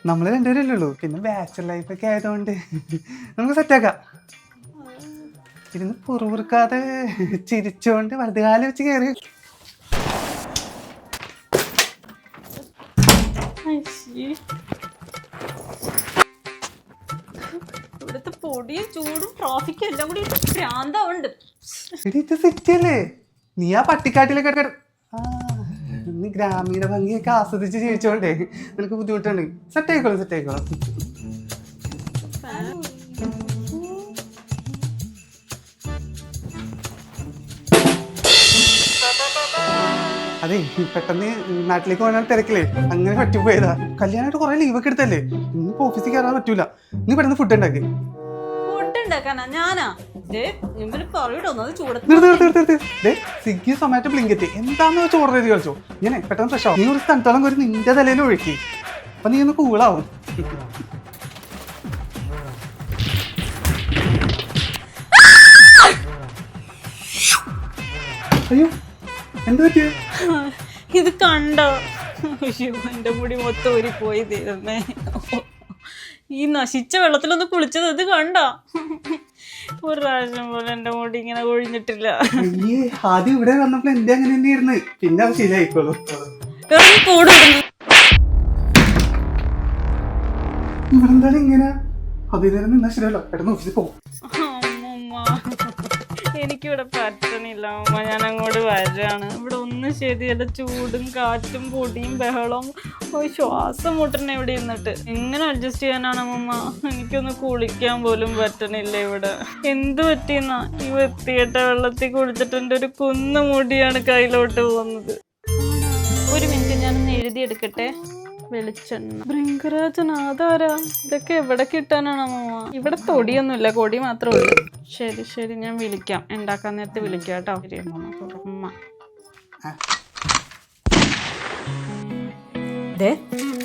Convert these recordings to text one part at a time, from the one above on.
നമ്മൾ രണ്ടുപേരല്ലേ ഉള്ളൂ, പിന്നെ ബാച്ചലർ ലൈഫ് ഒക്കെ ആയതുകൊണ്ട് നമുക്ക് സെറ്റാക്കാം. ഇരുന്ന് പുറവുറുക്കാതെ ചിരിച്ചോണ്ട് വലതുകാലം വെച്ച് കയറി. ഇവിടുത്തെ പൊടിയും ചൂടും ട്രാഫിക്കും എല്ലാം കൂടി ഭ്രാന്താവുണ്ട്. ഇത് സിറ്റിയല്ലേ, നീ ആ പട്ടിക്കാട്ടിലൊക്കെ നീ ഗ്രാമീണ ഭംഗിയൊക്കെ ആസ്വദിച്ച് ജീവിച്ചോണ്ടേ നിനക്ക് ബുദ്ധിമുട്ടുണ്ട്. സെറ്റ് ആയിക്കോളും, സെറ്റ് ആയിക്കോളും. അതെ, പെട്ടെന്ന് നാട്ടിലേക്ക് പോകാൻ തിരക്കില്ലേ, അങ്ങനെ പറ്റിപ്പോയതാ. കല്യാണമായിട്ട് കുറെ ലീവൊക്കെ എടുത്തല്ലേ, ഇന്നിപ്പോ ഓഫീസിൽ കയറാൻ പറ്റൂല. നീ പെട്ടെന്ന് ഫുഡ് ഉണ്ടാക്കി. സ്വിഗ്ഗി സൊമാറ്റോ ബ്ലിങ്കറ്റ് എന്താന്ന് വെച്ച് ഓർഡർ ചെയ്ത് കളിച്ചോ. ഞാൻ പെട്ടെന്ന് ഫ്രഷ് ആവും. നീ ഒരു തണുത്തോളം ഒരു നിന്റെ തലയിൽ ഒഴുക്കി, അപ്പൊ നീ ഒന്ന് കൂളാവും. അയ്യോ, എന്താ പറ്റിയ? ഇത് കണ്ടോ? അയ്യോ, എന്റെ മുടി മൊത്തം ഊരിപ്പോയി തീരുന്നേ. ഈ നശിച്ച വെള്ളത്തിലൊന്ന് കുളിച്ചത് ഇത് കണ്ടോ? ഒരു പ്രാവശ്യം പോലെ എന്റെ മുടി ഇങ്ങനെ ഒഴിഞ്ഞിട്ടില്ല. ആദ്യം ഇവിടെ വന്നപ്പോ എന്റെ അങ്ങനെ തന്നെയായിരുന്നു, പിന്നെ അത് ശരിയായിക്കോളൂ. ഇവിടെന്താണ് ഇങ്ങനെ? അതിൽ നിന്നാ ശരിയല്ലോ, പെട്ടെന്ന് ഓഫീസിൽ പോകും. എനിക്കിവിടെ പറ്റണില്ല അമ്മ, ഞാൻ അങ്ങോട്ട് വരാണ്. ഇവിടെ ഒന്നും ശരിയല്ല, ചൂടും കാറ്റും പൊടിയും ബഹളവും. ശ്വാസം മുട്ടണ ഇവിടെ ഇരുന്നിട്ട് എങ്ങനെ അഡ്ജസ്റ്റ് ചെയ്യാനാണ് അമ്മ? എനിക്കൊന്ന് കുളിക്കാൻ പോലും പറ്റണില്ല ഇവിടെ. എന്ത് പറ്റിയെന്നാ ഈ വൃത്തികെട്ട വെള്ളത്തിൽ കുളിച്ചിട്ട് എൻ്റെ ഒരു കുന്നു മുടിയാണ് കയ്യിലോട്ട് പോകുന്നത്. ഒരു മിനിറ്റ്, ഞാനൊന്ന് എഴുതിയെടുക്കട്ടെ. വെളിച്ചെണ്ണ, ഭൃംഗരാജൻ, അതാരാ? ഇതൊക്കെ എവിടെ കിട്ടാനാണ് അമ്മ? ഇവിടെ തൊടിയൊന്നുമില്ല, കൊടി മാത്രമേ ഉള്ളൂ. ശരി ശരി, ഞാൻ വിളിക്കാം, ഉണ്ടാക്കാൻ നേരത്തെ വിളിക്കാം കേട്ടോ. ശരി അമ്മ. അതെ,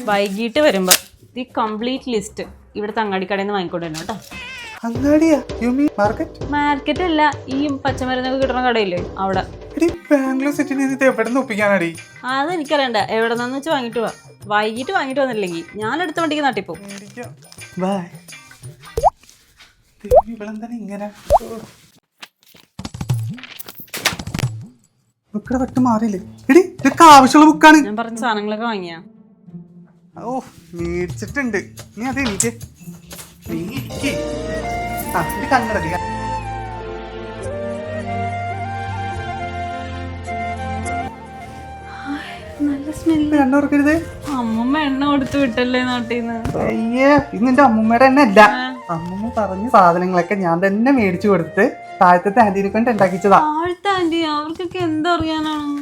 വൈകിട്ട് വരുമ്പോ ഈ കംപ്ലീറ്റ് ലിസ്റ്റ് ഇവിടുത്തെ അങ്ങാടിക്കടയിൽ നിന്ന് വാങ്ങിക്കൊണ്ടുവരണം കേട്ടോ. മാർക്കറ്റ് അല്ല, ഈ പച്ചമരുന്നൊക്കെ കിട്ടുന്ന കടയില്ലേ അവിടെ. അതെനിക്കറിയണ്ട, എവിടെ നിന്ന് വെച്ച് വാങ്ങിട്ട് പോവാ. വൈകിട്ട് വാങ്ങിട്ട് വന്നില്ലെങ്കിൽ ഞാൻ അടുത്ത വണ്ടിക്ക് നാട്ടിപ്പോ. ആവശ്യമുള്ള ബുക്കാണ്. ഞാൻ പറഞ്ഞ സാധനങ്ങളൊക്കെ വാങ്ങിയാ? ഓ, മേടിച്ചിട്ടുണ്ട്. നീ അതെ എനിക്ക് കണ്ണട. നല്ല സ്മെല്ല്. എണ്ണ കൊടുക്കരുത്. അമ്മമ്മ എണ്ണ കൊടുത്തു വിട്ടല്ലേ നാട്ടിന്ന്. അയ്യേ, ഇത് നിന്റെ അമ്മൂമ്മയുടെ എണ്ണ അല്ല. അമ്മമ്മ പറഞ്ഞ സാധനങ്ങളൊക്കെ ഞാൻ തന്നെ മേടിച്ചു കൊടുത്തിട്ട് താഴത്തെ ആന്റീനെ കൊണ്ട് ഉണ്ടാക്കിച്ചതാ. താഴത്തെ ആന്റി, അവർക്കൊക്കെ എന്തറിയാനാണ്?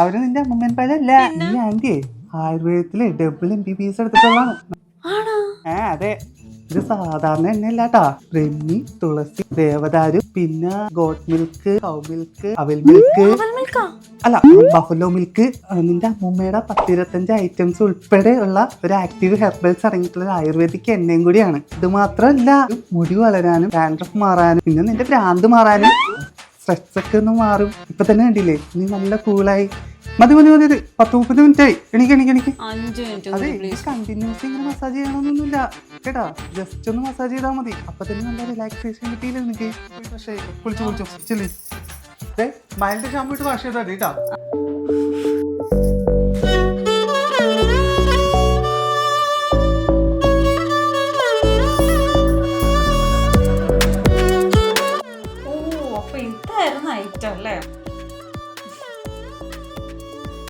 അവര് നിന്റെ അമ്മമ്മൻ പാലല്ല. ഈ ആന്റിയെ ആയുർവേദത്തില് ഡബിൾ MBBS എടുത്തിട്ടുള്ളതാണ്. അതെ, ഇത് സാധാരണ എണ്ണയല്ലാട്ടാ. ബ്രഹ്മി, തുളസി, ദേവദാരു, പിന്നെ ഗോട്ട് മിൽക്ക്, കൗ മിൽക്ക്, അവൽ മിൽക്ക്, അല്ല ബഫലോ മിൽക്ക്. നിന്റെ അമ്മൂമ്മയുടെ 10-25 ഐറ്റംസ് ഉൾപ്പെടെ ഉള്ള ഒരു ആക്റ്റീവ് ഹെർബൽസ് അടങ്ങിയിട്ടുള്ള ഒരു ആയുർവേദിക് എണ്ണയും കൂടിയാണ്. ഇത് മാത്രമല്ല, മുടി വളരാനും ഡാൻഡ്രഫ് മാറാനും പിന്നെ നിന്റെ ഭ്രാന്ത് മാറാനും സ്ട്രെസ് ഒക്കെ ഒന്ന് മാറും. ഇപ്പൊ തന്നെ കണ്ടില്ലേ, നീ നല്ല കൂളായി. മതി 10-30 മിനിറ്റ് ആയി. എനിക്ക് അതെ, കണ്ടിന്യൂസ് ഇങ്ങനെ മസാജ് ചെയ്യണമെന്നൊന്നുമില്ല കേട്ടാ. ജസ്റ്റ് ഒന്ന് മസാജ് ചെയ്താൽ മതി, അപ്പൊ തന്നെ നല്ല റിലാക്സേഷൻ കിട്ടിയില്ലേ നിനക്ക്. പക്ഷേ കുളിച്ചു ചെല്ലി മൈൽഡ് ഷാമ്പു ഇട്ട് വാഷ് ചെയ്താൽ മതി കേട്ടാ. ഓ, അപ്പൊ ഇതായിരുന്നു ഐറ്റം അല്ലേ?